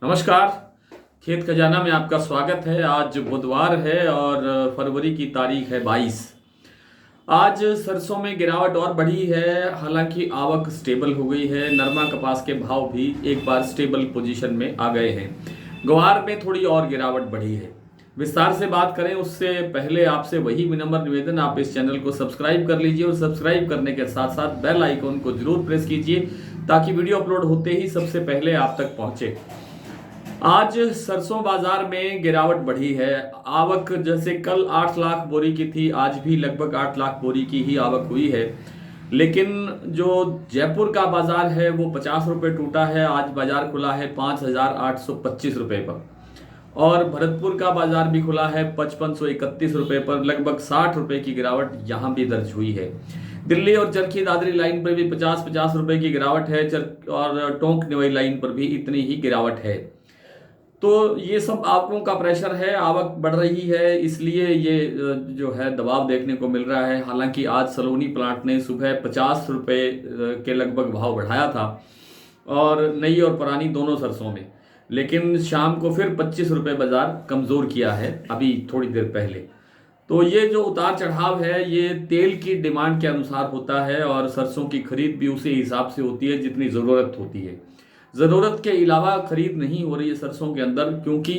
नमस्कार। खेत खजाना में आपका स्वागत है। आज बुधवार है और फरवरी की तारीख है 22। आज सरसों में गिरावट और बढ़ी है, हालांकि आवक स्टेबल हो गई है। नरमा कपास के भाव भी एक बार स्टेबल पोजीशन में आ गए हैं। ग्वार में थोड़ी और गिरावट बढ़ी है। विस्तार से बात करें उससे पहले आपसे वही विनम्र निवेदन, आप इस चैनल को सब्सक्राइब कर लीजिए और सब्सक्राइब करने के साथ साथ बेल आइकन को जरूर प्रेस कीजिए ताकि वीडियो अपलोड होते ही सबसे पहले आप तक पहुंचे। आज सरसों बाजार में गिरावट बढ़ी है। आवक जैसे कल 8 लाख बोरी की थी, आज भी लगभग 8 लाख बोरी की ही आवक हुई है। लेकिन जो जयपुर का बाजार है वो 50 रुपये टूटा है। आज बाजार खुला है 5,825 रुपये पर। और भरतपुर का बाजार भी खुला है 5531 रुपये पर। लगभग 60 रुपये की गिरावट यहाँ भी दर्ज हुई है। दिल्ली और चरखी दादरी लाइन पर भी 50-50 रुपये की गिरावट है और टोंक निवई लाइन पर भी इतनी ही गिरावट है। तो ये सब आवकों का प्रेशर है, आवक बढ़ रही है, इसलिए ये जो है दबाव देखने को मिल रहा है। हालांकि आज सलोनी प्लांट ने सुबह 50 रुपये के लगभग भाव बढ़ाया था और नई और पुरानी दोनों सरसों में, लेकिन शाम को फिर 25 रुपये बाजार कमज़ोर किया है अभी थोड़ी देर पहले। तो ये जो उतार चढ़ाव है ये तेल की डिमांड के अनुसार होता है और सरसों की खरीद भी उसी हिसाब से होती है जितनी ज़रूरत होती है। ज़रूरत के अलावा खरीद नहीं हो रही है सरसों के अंदर, क्योंकि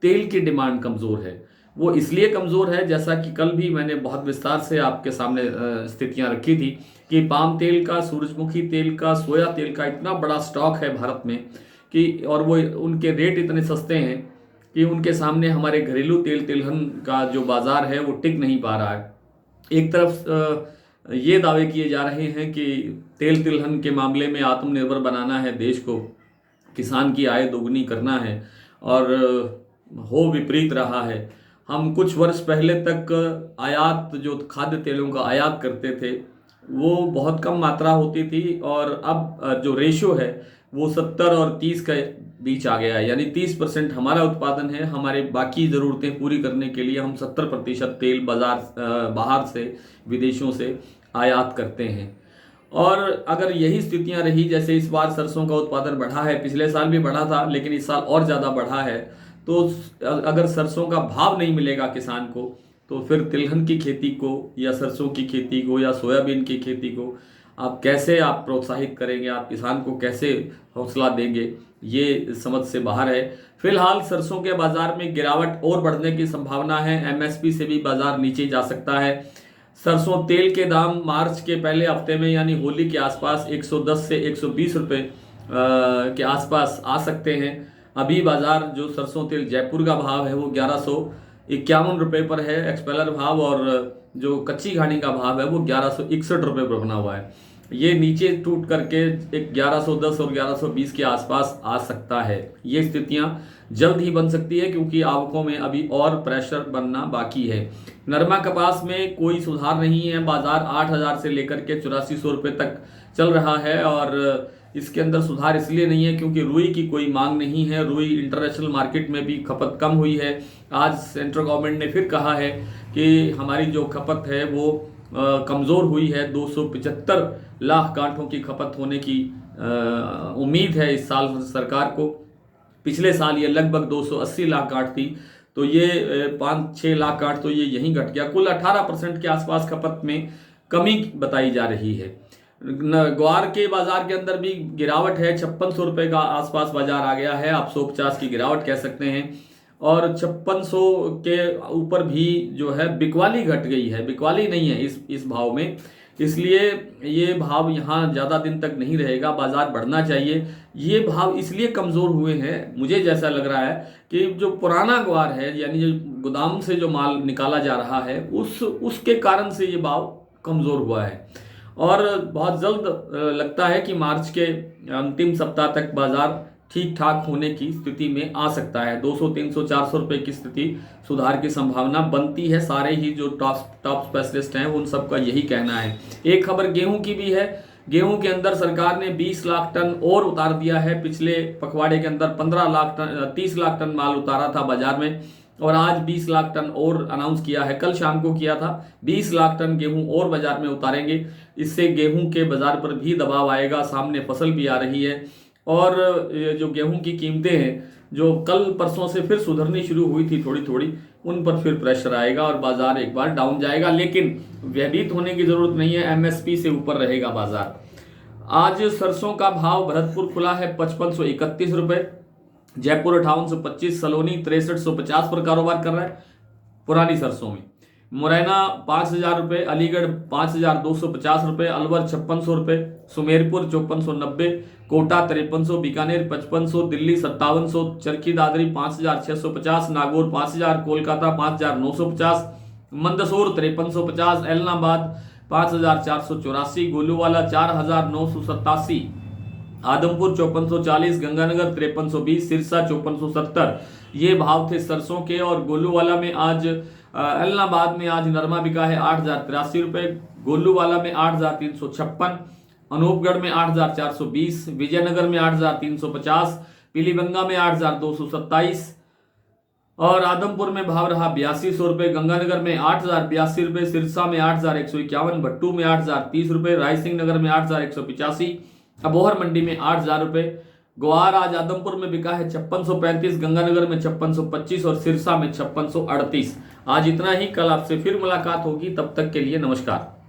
तेल की डिमांड कमज़ोर है। वो इसलिए कमज़ोर है, जैसा कि कल भी मैंने बहुत विस्तार से आपके सामने स्थितियां रखी थी कि पाम तेल का, सूरजमुखी तेल का, सोया तेल का इतना बड़ा स्टॉक है भारत में कि और वो उनके रेट इतने सस्ते हैं कि उनके सामने हमारे घरेलू तेल तिलहन का जो बाज़ार है वो टिक नहीं पा रहा है। एक तरफ ये दावे किए जा रहे हैं कि तेल तिलहन के मामले में आत्मनिर्भर बनाना है देश को, किसान की आय दोगुनी करना है, और हो विपरीत रहा है। हम कुछ वर्ष पहले तक आयात, जो खाद्य तेलों का आयात करते थे, वो बहुत कम मात्रा होती थी और अब जो रेशो है वो 70 और 30 के बीच आ गया है। यानी 30% हमारा उत्पादन है, हमारे बाकी ज़रूरतें पूरी करने के लिए हम 70% तेल बाहर से, विदेशों से आयात करते हैं। और अगर यही स्थितियां रही, जैसे इस बार सरसों का उत्पादन बढ़ा है, पिछले साल भी बढ़ा था लेकिन इस साल और ज़्यादा बढ़ा है, तो अगर सरसों का भाव नहीं मिलेगा किसान को, तो फिर तिलहन की खेती को या सरसों की खेती को या सोयाबीन की खेती को आप कैसे प्रोत्साहित करेंगे, आप किसान को कैसे हौसला देंगे, ये समझ से बाहर है। फिलहाल सरसों के बाजार में गिरावट और बढ़ने की संभावना है। एमएसपी से भी बाजार नीचे जा सकता है। सरसों तेल के दाम मार्च के पहले हफ्ते में यानी होली के आसपास 110 से 120 रुपये के आसपास आ सकते हैं। अभी बाजार जो सरसों तेल जयपुर का भाव है वो 1151 रुपये पर है एक्सपेलर भाव, और जो कच्ची घानी का भाव है वो 1161 रुपये पर बना हुआ है। ये नीचे टूट करके एक 1110 और 1120 के आसपास आ सकता है। ये स्थितियां जल्द ही बन सकती है क्योंकि आवकों में अभी और प्रेशर बनना बाकी है। नरमा कपास में कोई सुधार नहीं है। बाजार 8,000 से लेकर के 8400 रुपये तक चल रहा है और इसके अंदर सुधार इसलिए नहीं है क्योंकि रुई की कोई मांग नहीं है। रुई इंटरनेशनल मार्केट में भी खपत कम हुई है। आज सेंट्रल गवर्नमेंट ने फिर कहा है कि हमारी जो खपत है वो कमज़ोर हुई है। 275 लाख गांठों की खपत होने की उम्मीद है इस साल सरकार को। पिछले साल ये लगभग 280 लाख गांठ थी, तो ये 5-6 लाख गांठ तो ये यहीं घट गया। कुल 18% के आसपास खपत में कमी बताई जा रही है। ग्वार के बाजार के अंदर भी गिरावट है। 5600 रुपये का आसपास बाजार आ गया है, आप 150 की गिरावट कह सकते हैं। और 5600 के ऊपर भी जो है बिकवाली घट गई है, बिकवाली नहीं है इस भाव में, इसलिए ये भाव यहाँ ज़्यादा दिन तक नहीं रहेगा। बाजार बढ़ना चाहिए। ये भाव इसलिए कमज़ोर हुए हैं, मुझे जैसा लग रहा है कि जो पुराना ग्वार है यानी जो गोदाम से जो माल निकाला जा रहा है उसके कारण से ये भाव कमज़ोर हुआ है। और बहुत जल्द लगता है कि मार्च के अंतिम सप्ताह तक बाजार ठीक ठाक होने की स्थिति में आ सकता है। 200, 300, 400 रुपये की स्थिति सुधार की संभावना बनती है। सारे ही जो टॉप स्पेशलिस्ट हैं उन सबका यही कहना है। एक खबर गेहूं की भी है। गेहूं के अंदर सरकार ने 20 लाख टन और उतार दिया है। पिछले पखवाड़े के अंदर 30 लाख टन माल उतारा था बाजार में और आज 20 लाख टन और अनाउंस किया है। कल शाम को किया था। 20 लाख टन गेहूं और बाजार में उतारेंगे। इससे गेहूं के बाजार पर भी दबाव आएगा। सामने फसल भी आ रही है। और ये जो गेहूं की कीमतें हैं जो कल परसों से फिर सुधरनी शुरू हुई थी थोड़ी थोड़ी, उन पर फिर प्रेशर आएगा और बाजार एक बार डाउन जाएगा। लेकिन भयभीत होने की जरूरत नहीं है, एमएसपी से ऊपर रहेगा बाजार। आज सरसों का भाव भरतपुर खुला है 5531 रुपए, जयपुर 5825, सलोनी 6350 पर कारोबार कर रहा है पुरानी सरसों में। मुरैना 5000 रुपये, अलीगढ़ 5250 रुपये, अलवर 5600 रुपये, सुमेरपुर 5490, कोटा 5300, बीकानेर 5500, दिल्ली 5700, चरखी दादरी 5650, नागौर 5000, कोलकाता 5950, मंदसौर 5350, एलनाबाद 5484, गोलूवाला 4987, आदमपुर 5440, गंगानगर 5320, सिरसा 5470। ये भाव थे सरसों के। और गोलूवाला में आज एलनाबाद में आज नरमा बिका है 8083 रुपये, गोलूवाला में 8356, अनूपगढ़ में 8420, विजयनगर में 8350, पीलीबंगा में 8227 और आदमपुर में भाव रहा 8200 रुपये, गंगानगर में 8082 रुपये, सिरसा में 8151, भट्टू में 8030 रुपये, रायसिंह नगर में 8185, अबोहर मंडी में 8000 रुपये। ग्वार आज आदमपुर में बिका है 5635, गंगानगर में 5625 और सिरसा में 5638। आज इतना ही, कल आपसे फिर मुलाकात होगी, तब तक के लिए नमस्कार।